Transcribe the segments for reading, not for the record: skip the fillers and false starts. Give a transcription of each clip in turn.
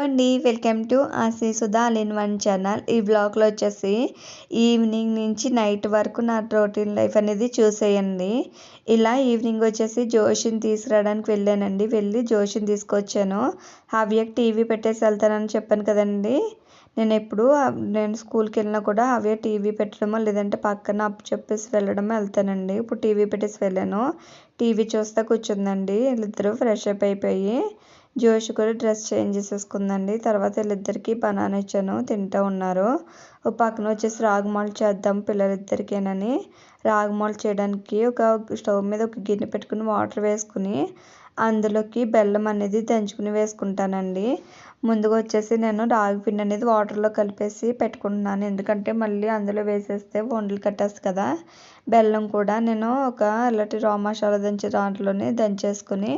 Hello అండి. Welcome to ఆసి Sudha all in one channel. ఈ బ్లాగ్లో వచ్చేసి ఈవినింగ్ నుంచి నైట్ వరకు నా రొటీన్ లైఫ్ అనేది చూసేయండి. ఇలా ఈవినింగ్ వచ్చేసి జోషిని తీసుకురావడానికి వెళ్ళానండి. వెళ్ళి జోషిని తీసుకొచ్చాను. హవ్యకి టీవీ పెట్టేసి వెళ్తానని చెప్పాను కదండి. నేను స్కూల్కి వెళ్ళినా కూడా హవ్య టీవీ పెట్టడమో లేదంటే పక్కన అప్పు చెప్పేసి వెళ్ళడమో వెళ్తానండి. ఇప్పుడు టీవీ పెట్టేసి వెళ్ళాను. టీవీ చూస్తా కూర్చుందండి. వీళ్ళిద్దరూ ఫ్రెష్ అప్ అయిపోయి జోషి కూడా డ్రెస్ చేంజ్ చేసేసుకుందండి. తర్వాత వీళ్ళిద్దరికి బనానా ఇచ్చాను, తింటూ ఉన్నారు. ఒక పక్కన వచ్చేసి రాగిమాలు చేద్దాం పిల్లలిద్దరికేనని రాగిమాలు చేయడానికి ఒక స్టవ్ మీద ఒక గిన్నె పెట్టుకుని వాటర్ వేసుకుని అందులోకి బెల్లం అనేది దంచుకుని వేసుకుంటానండి. ముందుగా వచ్చేసి నేను రాగి పిండి అనేది వాటర్లో కలిపేసి పెట్టుకుంటున్నాను. ఎందుకంటే మళ్ళీ అందులో వేసేస్తే వండలు కట్టేస్తుంది కదా. బెల్లం కూడా నేను ఒక ఇలాంటి రా మసాలా దంచే దాంట్లోనే దంచేసుకుని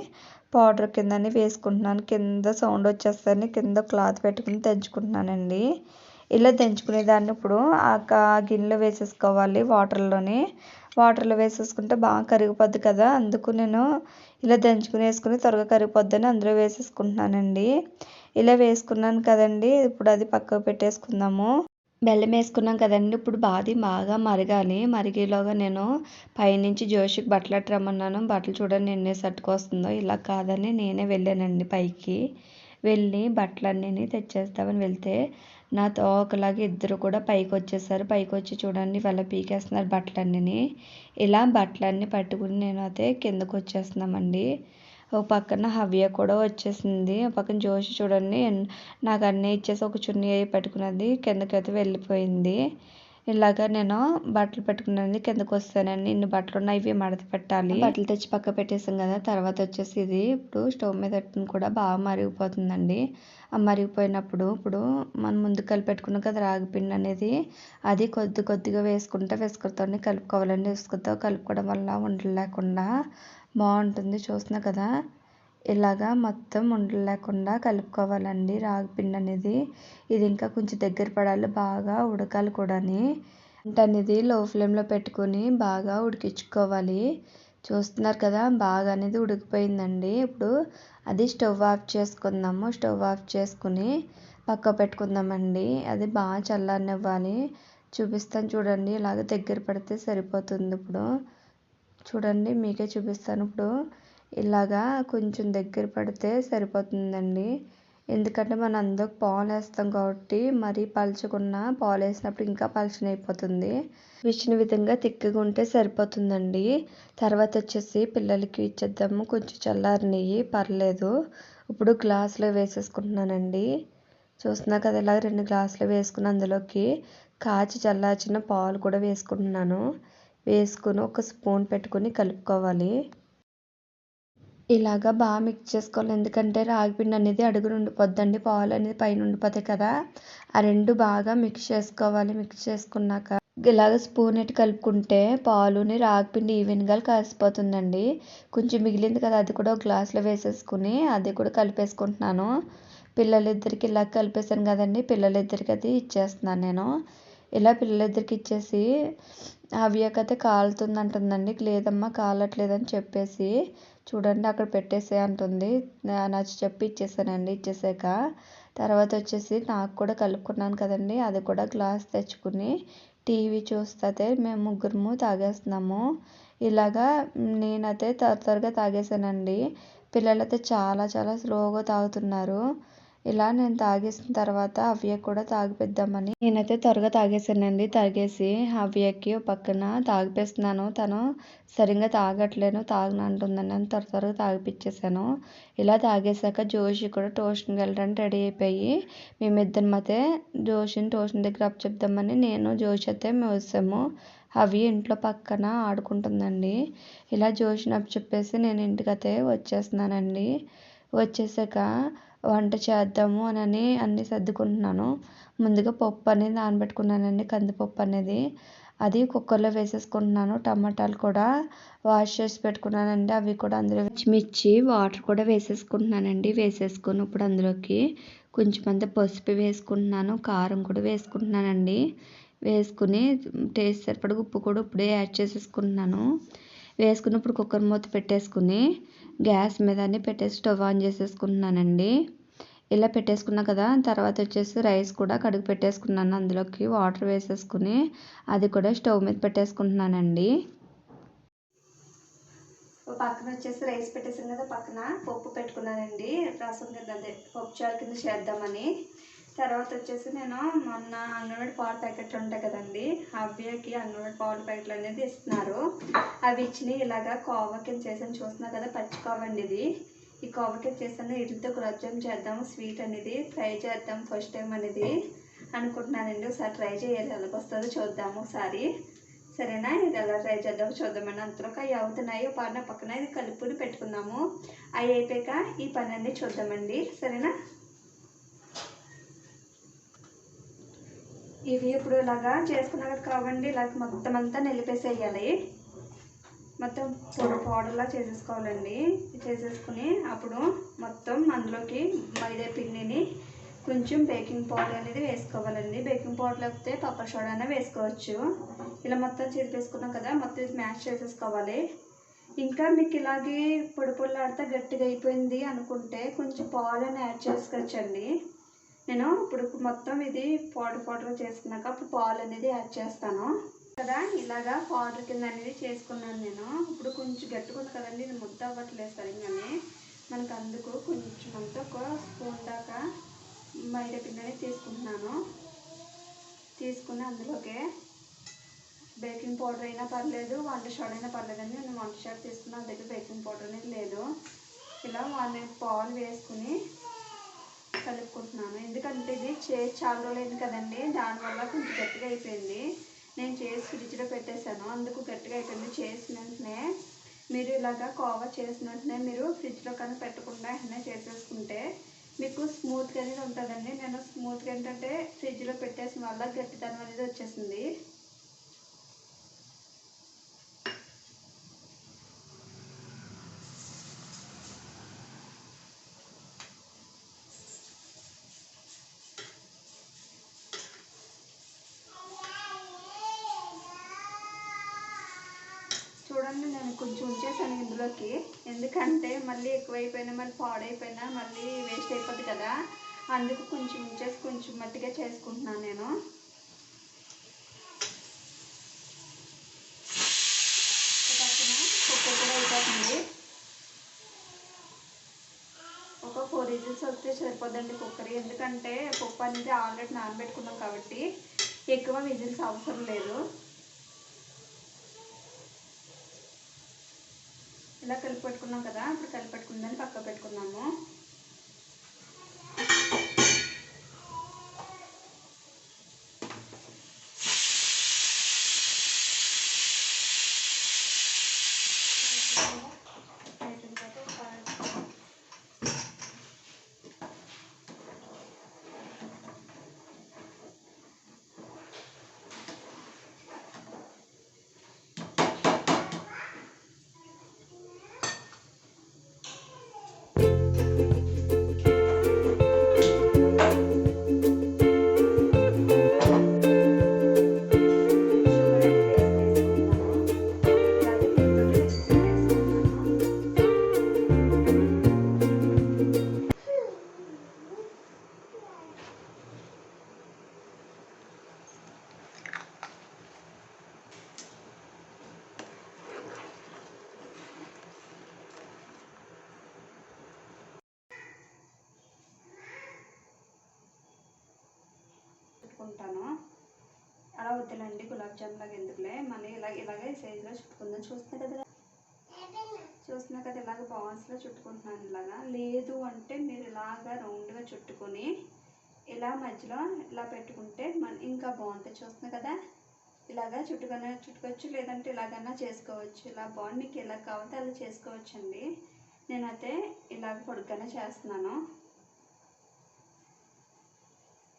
పౌడర్ కిందని వేసుకుంటున్నాను. కింద సౌండ్ వచ్చేస్తాయని కింద క్లాత్ పెట్టుకుని దంచుకుంటున్నానండి. ఇలా దంచుకునే దాన్ని ఇప్పుడు ఆ గిన్నెలో వేసేసుకోవాలి. వాటర్లో వేసేసుకుంటే బాగా కరిగిపోద్ది కదా. అందుకు నేను ఇలా దంచుకుని వేసుకుని త్వరగా కరిగిపోద్దని అందులో వేసేసుకుంటున్నానండి. ఇలా వేసుకున్నాను కదండి. ఇప్పుడు అది పక్కకు పెట్టేసుకుందాము. బెల్లం వేసుకున్నాం కదండి. ఇప్పుడు బాగా మరగాలి. మరిగేలోగా నేను పైనుంచి జోషికి బట్టలు రమ్మన్నాను. బట్టలు చూడండి ఎన్ని సర్దుకొస్తుందో. ఇలా కాదని నేనే వెళ్ళానండి పైకి. వెళ్ళి బట్టలన్నీ తెచ్చేస్తామని వెళ్తే నాతో ఒకలాగా ఇద్దరు కూడా పైకి వచ్చేసారు. పైకి వచ్చి చూడండి వాళ్ళ పీకేస్తున్నారు బట్టలన్నీ. ఇలా బట్టలన్నీ పట్టుకుని నేను అయితే కిందకు వచ్చేస్తున్నామండి. ఒక పక్కన హవ్య కూడా వచ్చేసింది. ఒక పక్కన జోషి చూడండి నాకు అన్నీ ఇచ్చేసి ఒక చున్నీ అవి పెట్టుకున్నది కిందకైతే వెళ్ళిపోయింది. ఇలాగా నేను బట్టలు పెట్టుకున్నది కిందకు వస్తానండి. ఇన్ని బట్టలు ఉన్నాయి, ఇవి మడత పెట్టాలి. బట్టలు తెచ్చి పక్క పెట్టేసాం కదా. తర్వాత వచ్చేసి ఇది ఇప్పుడు స్టవ్ మీద పెట్టుకుని కూడా బాగా మరిగిపోతుందండి. ఆ మరిగిపోయినప్పుడు ఇప్పుడు మనం ముందు కలిపెట్టుకున్నాం కదా రాగిపిండి అనేది, అది కొద్దిగా వేసుకుంటూ కలుపుకోవాలండి. ఇసుకతో కలుపుకోవడం వల్ల ఉండలు లేకుండా బాగుంటుంది. చూస్తున్నా కదా, ఇలాగా మొత్తం ఉండలు లేకుండా కలుపుకోవాలండి రాగిపిండి అనేది. ఇది ఇంకా కొంచెం దగ్గర పడాలి, బాగా ఉడకాలి కూడాని. అనేది లో ఫ్లేమ్లో పెట్టుకొని బాగా ఉడికించుకోవాలి. చూస్తున్నారు కదా, బాగా అనేది ఉడికిపోయిందండి. ఇప్పుడు అది స్టవ్ ఆఫ్ చేసుకుందాము. స్టవ్ ఆఫ్ చేసుకుని పక్క పెట్టుకుందామండి. అది బాగా చల్లనివ్వాలి. చూపిస్తాను చూడండి. ఇలాగ దగ్గర పడితే సరిపోతుంది. ఇప్పుడు చూడండి మీకే చూపిస్తాను. ఇప్పుడు ఇలాగా కొంచెం దగ్గర పడితే సరిపోతుందండి. ఎందుకంటే మనం అందులో పాలు వేస్తాం కాబట్టి మరీ పలుచకున్న పాలు వేసినప్పుడు ఇంకా పలుచనైపోతుంది. ఇచ్చిన విధంగా తిక్కగా ఉంటే సరిపోతుందండి. తర్వాత వచ్చేసి పిల్లలకి ఇచ్చేద్దాము. కొంచెం చల్లారినవి పర్లేదు. ఇప్పుడు గ్లాసులో వేసేసుకుంటున్నానండి. చూస్తున్నా కదా, ఇలా 2 గ్లాసులు వేసుకుని అందులోకి కాచి చల్లార్చిన పాలు కూడా వేసుకుంటున్నాను. వేసుకుని ఒక స్పూన్ పెట్టుకుని కలుపుకోవాలి. ఇలాగా బాగా మిక్స్ చేసుకోవాలి. ఎందుకంటే రాగిపిండి అనేది అడుగున ఉండిపోద్దండి, పాలు అనేది పైన ఉండిపోతాయి కదా. ఆ రెండు బాగా మిక్స్ చేసుకోవాలి. మిక్స్ చేసుకున్నాక ఇలాగ స్పూన్ ఎట్టి కలుపుకుంటే పాలుని రాగిపిండి ఈవెన్గా కలిసిపోతుందండి. కొంచెం మిగిలింది కదా, అది కూడా ఒక గ్లాసులో వేసేసుకుని అది కూడా కలిపేసుకుంటున్నాను. పిల్లలిద్దరికి ఇలా కలిపేసాను కదండి. పిల్లలిద్దరికి అది ఇచ్చేస్తున్నాను నేను. ఇలా పిల్లలిద్దరికి ఇచ్చేసి హవ్యకైతే కాలుతుంది అంటుందండి. లేదమ్మా కాలట్లేదని చెప్పేసి చూడండి అక్కడ పెట్టేసే అంటుంది. నచ్చి చెప్పి ఇచ్చేసానండి. ఇచ్చేసాక తర్వాత వచ్చేసి నాకు కూడా కలుపుకున్నాను కదండి. అది కూడా గ్లాస్ తెచ్చుకుని టీవీ చూస్తే మేము ముగ్గురము తాగేస్తున్నాము. ఇలాగా నేనైతే త్వరగా తాగేసానండి. పిల్లలైతే చాలా స్లోగా తాగుతున్నారు. ఇలా నేను తాగేసిన తర్వాత హవ్య కూడా తాగిపిద్దామని నేనైతే త్వరగా తాగేసానండి. తాగేసి హవ్యకి పక్కన తాగిపిస్తున్నాను. తను సరిగ్గా తాగట్లేను, తాగను అంటుందని నేను త్వరగా తాగిపించేసాను. ఇలా తాగేసాక జోషి కూడా ట్యూషన్కి వెళ్ళడానికి రెడీ అయిపోయి మేమిద్దరం అయితే జోషిని ట్యూషన్ దగ్గర అప్పచెప్దామని నేను జోషి అయితే మేము వచ్చాము. అవి ఇంట్లో పక్కన ఆడుకుంటుందండి. ఇలా జోషిని అప్పచెప్పేసి నేను ఇంటికైతే వచ్చేస్తున్నానండి. వచ్చేసాక వంట చేద్దాము అని అన్నీ సర్దుకుంటున్నాను. ముందుగా పప్పు అనేది నానబెట్టుకున్నానండి, కందిపప్పు అనేది. అది కుక్కర్లో వేసేసుకుంటున్నాను. టమాటాలు కూడా వాష్ చేసి పెట్టుకున్నానండి. అవి కూడా అందులో పచ్చిమిర్చి వాటర్ కూడా వేసేసుకుంటున్నానండి. వేసేసుకొని ఇప్పుడు అందులోకి కొంచెం అంత పసుపు వేసుకుంటున్నాను, కారం కూడా వేసుకుంటున్నానండి. వేసుకుని టేస్ట్ సరిపడా ఉప్పు కూడా ఇప్పుడే యాడ్ చేసేసుకుంటున్నాను. వేసుకున్నప్పుడు కుక్కర్ మూత పెట్టేసుకుని గ్యాస్ మీద పెట్టేసి స్టవ్ ఆన్ చేసేసుకుంటున్నానండి. ఇలా పెట్టేసుకున్నా కదా. తర్వాత వచ్చేసి రైస్ కూడా కడిగి పెట్టేసుకున్నాను. అందులోకి వాటర్ వేసేసుకుని అది కూడా స్టవ్ మీద పెట్టేసుకుంటున్నానండి. పక్కన వచ్చేసి రైస్ పెట్టేసాను కదా, పక్కన పప్పు పెట్టుకున్నానండి. రసం కింద అదే పప్పు చారు కింద చేద్దామని. తర్వాత వచ్చేసి నేను మొన్న అంగన్వాడీ పాల ప్యాకెట్లు ఉంటాయి కదండి, అవ్యకి అంగన్వాడీ పాల ప్యాకెట్లు అనేది ఇస్తున్నారు. అవి ఇచ్చినాయి. ఇలాగా కోవా కింద చేసాను, చూస్తున్నా కదా, పచ్చి కోవా అండి ఇది. ఈ కోవా కింద చేసాను. వీటితో గులాబ్ జామ్ చేద్దాము, స్వీట్ అనేది ట్రై చేద్దాం ఫస్ట్ టైం అనేది అనుకుంటున్నానండి. ఒకసారి ట్రై చేయాలి, ఎలాగ వస్తుందో చూద్దాము ఒకసారి. సరేనా, ఇది ఎలా ట్రై చేద్దాం చూద్దామని. అంతలోకి అవి అవుతున్నాయి, పక్కన ఇది కలుపుని పెట్టుకుందాము. అవి అయిపోయాక ఈ పని అన్నీ చూద్దామండి. సరేనా, ఇవి ఇప్పుడు ఇలాగా చేసుకున్నాక కావండి, ఇలాగ మొత్తం అంతా నిలిపేసేయాలి. మొత్తం పౌడర్లా చేసేసుకోవాలండి. చేసేసుకుని అప్పుడు మొత్తం అందులోకి మైదా పిండిని కొంచెం బేకింగ్ పౌడర్ అనేది వేసుకోవాలండి. బేకింగ్ పౌడర్ లేకపోతే పప్పర్ సోడా అయినా వేసుకోవచ్చు. ఇలా మొత్తం చేసేసుకున్నాం కదా, మొత్తం స్మాష్ చేసేసుకోవాలి. ఇంకా మీకు ఇలాగే పొడి పొడిలాడితే గట్టిగా అయిపోయింది అనుకుంటే కొంచెం పాలని యాడ్ చేసుకోవచ్చండి. నేను ఇప్పుడు మొత్తం ఇది పౌడర్ చేసుకున్నాక అప్పుడు పాలు అనేది యాడ్ చేస్తాను కదా. ఇలాగా పౌడర్ కింద అనేది చేసుకున్నాను నేను. ఇప్పుడు కొంచెం గట్టిగా ఉంది కదండి, ఇది ముద్ద అవ్వట్లేదు సరిగ్గానే మనకు. అందుకు కొంచెం అంతా ఒక స్పూన్ దాకా మైదా పిండి అనేది తీసుకుంటున్నాను. తీసుకుని అందులోకి బేకింగ్ పౌడర్ అయినా పర్లేదు, వంట సోడా అయినా పర్లేదండి. నేను వంట సోడా తీసుకున్నాను, దగ్గర బేకింగ్ పౌడర్ అనేది లేదు. ఇలా పాలు వేసుకుని కలుపుకుంటున్నాను. ఎందుకంటే ఇది చేసి చాలా రోజులైంది కదండి, దానివల్ల కొంచెం గట్టిగా అయిపోయింది. నేను చేసి ఫ్రిడ్జ్లో పెట్టేశాను, అందుకు గట్టిగా అయిపోయింది. చేసిన వెంటనే మీరు ఇలాగా కోవా చేసిన వెంటనే మీరు ఫ్రిడ్జ్లో కానీ పెట్టకుండా వెంటనే చేసేసుకుంటే మీకు స్మూత్గా అనేది ఉంటుందండి. నేను స్మూత్గా ఏంటంటే ఫ్రిడ్జ్లో పెట్టేసిన వల్ల గట్టితనం అనేది వచ్చేసింది. చూడండి, నేను కొంచెం ఉంచేసాను ఇందులోకి, ఎందుకంటే మళ్ళీ ఎక్కువైపోయినా మళ్ళీ పాడైపోయినా మళ్ళీ వేస్ట్ అయిపోద్ది కదా. అందుకు కొంచెం ఉంచేసి కొంచెం మట్టిగా చేసుకుంటున్నాను నేను. పక్కన పప్పు కూడా అయిపోతుంది. ఒక 4 విజిల్స్ వస్తే సరిపోద్దండి కుక్కర్. ఎందుకంటే పప్పు అనేది ఆల్రెడీ నానబెట్టుకున్నాం కాబట్టి ఎక్కువ విజిల్స్ అవసరం లేదు. ఇలా కలిపి పెట్టుకున్నాం కదా, ఇప్పుడు కలిపి పెట్టుకుందని పక్క పెట్టుకున్నాము. పెట్టుకుంటాను. అలా వద్దులండి, గులాబ్ జామ్ లాగా ఎందుకులే, మళ్ళీ ఇలాగే సైజులో చుట్టుకుందాం. చూస్తున్నా కదా ఇలాగ బాల్స్లో చుట్టుకుంటున్నాను. ఇలాగా లేదు అంటే మీరు ఇలాగా రౌండ్గా చుట్టుకొని ఇలా మధ్యలో ఇలా పెట్టుకుంటే ఇంకా బాగుంటుంది. చూస్తున్నా కదా, ఇలాగా చుట్టుకోవచ్చు, లేదంటే ఇలాగైనా చేసుకోవచ్చు. ఇలా బాగుంది, మీకు ఎలా కావాలంటే అలా చేసుకోవచ్చు అండి. నేనైతే ఇలాగ పొడుగ్గానే చేస్తున్నాను.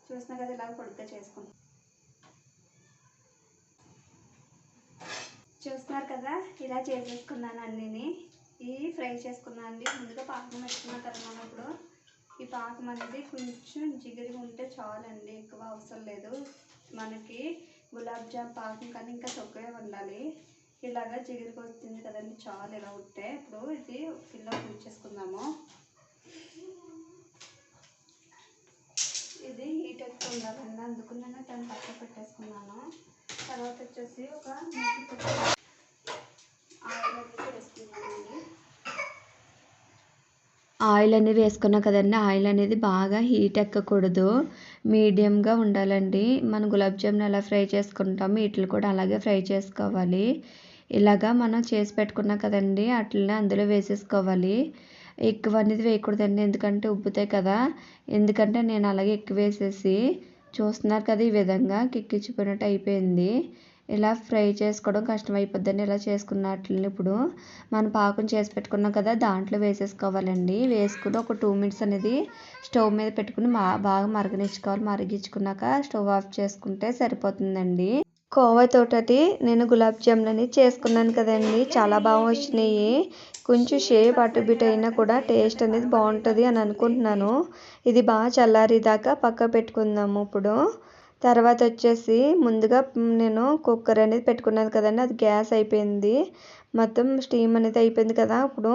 చూస్తున్నా కదా, ఇలాగ పొడుగ్గా చేసుకుంటాను. చూస్తున్నారు కదా, ఇలా చేసేసుకున్నాను అన్నీని. ఇవి ఫ్రై చేసుకున్నాను అండి. ముందుగా పాకం పెట్టుకున్న తర్వాత ఇప్పుడు ఈ పాకం అనేది కొంచెం జిగిరిగా ఉంటే చాలండి, ఎక్కువ అవసరం లేదు. మనకి గులాబ్ జామ్ పాకం కానీ ఇంకా తక్కువే ఉండాలి. ఇలాగా జిగిరిగా వస్తుంది కదండి, చాలు ఇలా ఉంటే. ఇప్పుడు ఇది గిన్నెలో ఉంచేసుకుందాము. ఇది హీట్ ఎక్కువ ఉండాలండి, అందుకు నేను దాన్ని పక్కన పెట్టేసుకున్నాను. తర్వాత వచ్చేసి ఒక ఆయిల్ అనేది వేసుకున్నానండి. ఆయిల్ అనేది వేసుకున్నాం కదండి. ఆయిల్ అనేది బాగా హీట్ ఎక్కకూడదు, మీడియంగా ఉండాలండి. మనం గులాబ్ జామున్ ఎలా ఫ్రై చేసుకుంటామో వీటిని కూడా అలాగే ఫ్రై చేసుకోవాలి. ఇలాగా మనం చేసి పెట్టుకున్నాం కదండి, అట్లనే అందులో వేసేసుకోవాలి. ఎక్కువ అనేది వేయకూడదండి, ఎందుకంటే ఉబ్బుతాయి కదా. ఎందుకంటే నేను అలాగే ఎక్కువ వేసేసి చూస్తున్నారు కదా, ఈ విధంగా కిక్కిచ్చిపోయినట్టు అయిపోయింది. ఇలా ఫ్రై చేసుకోవడం కష్టమైపోద్దని ఇలా చేసుకున్నట్లని ఇప్పుడు మనం పాకం చేసి పెట్టుకున్నాం కదా, దాంట్లో వేసేసుకోవాలండి. వేసుకుని ఒక 2 మినిట్స్ అనేది స్టవ్ మీద పెట్టుకుని బాగా మరగనిచ్చుకోవాలి. మరిగించుకున్నాక స్టవ్ ఆఫ్ చేసుకుంటే సరిపోతుందండి. కోవా తోటి నేను గులాబ్ జామున్ అనేది చేసుకున్నాను కదండి, చాలా బాగా వచ్చినాయి. కొంచెం షేప్ అటు బిట్ అయినా కూడా టేస్ట్ అనేది బాగుంటుంది అని అనుకుంటున్నాను. ఇది బాగా చల్లారేదాకా పక్క పెట్టుకుందాము ఇప్పుడు. తర్వాత వచ్చేసి ముందుగా నేను కుక్కర్ అనేది పెట్టుకున్నాను కదండి, అది గ్యాస్ అయిపోయింది. మొత్తం స్టీమ్ అనేది అయిపోయింది కదా. ఇప్పుడు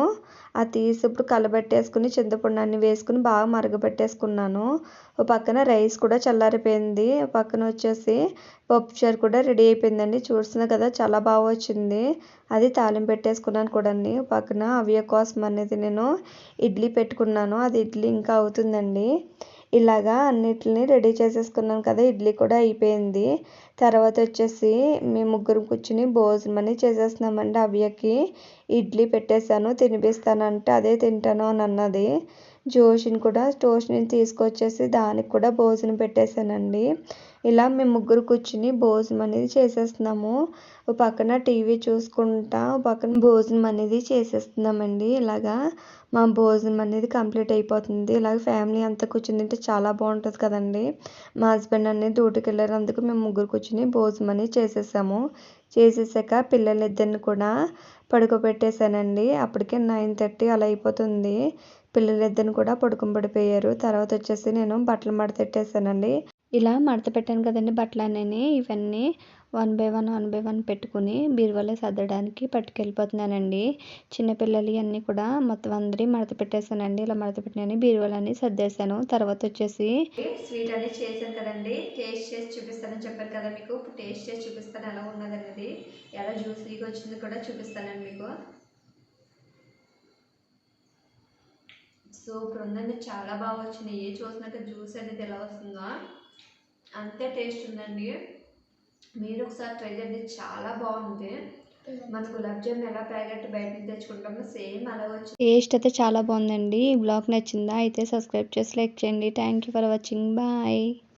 అది తీసి ఇప్పుడు కలబెట్టేసుకుని చింతపండు అన్ని వేసుకుని బాగా మరగబెట్టేసుకున్నాను. ఒక పక్కన రైస్ కూడా చల్లారిపోయింది. ఒక పక్కన వచ్చేసి పప్పుచారు కూడా రెడీ అయిపోయిందండి. చూస్తున్నా కదా, చాలా బాగా వచ్చింది. అది తాలింపు పెట్టేసుకున్నాను కూడా. పక్కన అవ్య కోసం అనేది నేను ఇడ్లీ పెట్టుకున్నాను, అది ఇడ్లీ ఇంకా అవుతుందండి. ఇలాగా అన్నిటిని రెడీ చేసేసుకున్నాను కదా, ఇడ్లీ కూడా అయిపోయింది. తర్వాత వచ్చేసి మేము ముగ్గురు కూర్చుని భోజనం అని చేసేస్తున్నామండి. అవ్యకి ఇడ్లీ పెట్టేశాను, తినిపిస్తానంటే అదే తింటాను అని అన్నది. జోషిని కూడా ట్యూషన్ తీసుకొచ్చేసి దానికి కూడా భోజనం పెట్టేశానండి. ఇలా మేము ముగ్గురు కూర్చుని భోజనం అనేది చేసేస్తున్నాము. ఒక పక్కన టీవీ చూసుకుంటా పక్కన భోజనం అనేది చేసేస్తున్నామండి. ఇలాగా మా భోజనం అనేది కంప్లీట్ అయిపోతుంది. ఇలాగ ఫ్యామిలీ అంతా కూర్చుని తింటే చాలా బాగుంటుంది కదండి. మా హస్బెండ్ అనేది డ్యూటీకి వెళ్ళారు, అందుకు మేము ముగ్గురు కూర్చుని భోజనం అనేది చేసేసాము. చేసేసాక పిల్లలిద్దరిని కూడా పడుకోబెట్టేశానండి. అప్పటికే 9:30 అలా అయిపోతుంది. పిల్లలిద్దరిని కూడా పడుకోబెట్టిపోయారు. తర్వాత వచ్చేసి నేను బట్టలు మడతెట్టేసానండి. ఇలా మడత పెట్టాను కదండి బట్టలు అనేవి, ఇవన్నీ 1 బై 1 పెట్టుకుని బీరువాలో సర్దడానికి పట్టుకెళ్ళిపోతున్నానండి. చిన్నపిల్లలు అన్నీ కూడా మొత్తం అందరి మడత పెట్టేశానండి. ఇలా మడత పెట్టినని బీరువాలని సర్దేశాను. తర్వాత వచ్చేసి స్వీట్ అనేది చేశాను కదండి, టేస్ట్ చేసి చూపిస్తానని చెప్పాను కదా మీకు. ఇప్పుడు టేస్ట్ చేసి చూపిస్తాను ఎలా ఉన్నదనేది, ఎలా జ్యూసీగా వచ్చింది కూడా చూపిస్తానండి మీకు. సూపర్ ఉందండి, చాలా బాగా వచ్చినాయి. చూసినాక జ్యూస్ అనేది ఎలా వస్తుందో అంతే టేస్ట్ ఉందండి. మీరు ఒకసారి ట్రై చేయండి, చాలా బాగుంది. మన గులాబ్ జామున్ ఎలా ప్యాకెట్ బయట నుంచి తెచ్చుకుంటామో సేమ్ అలా వచ్చి టేస్ట్ అయితే చాలా బాగుందండి. ఈ బ్లాగ్ నచ్చిందా అయితే సబ్స్క్రైబ్ చేసి లైక్ చేయండి. Thank you for watching. Bye.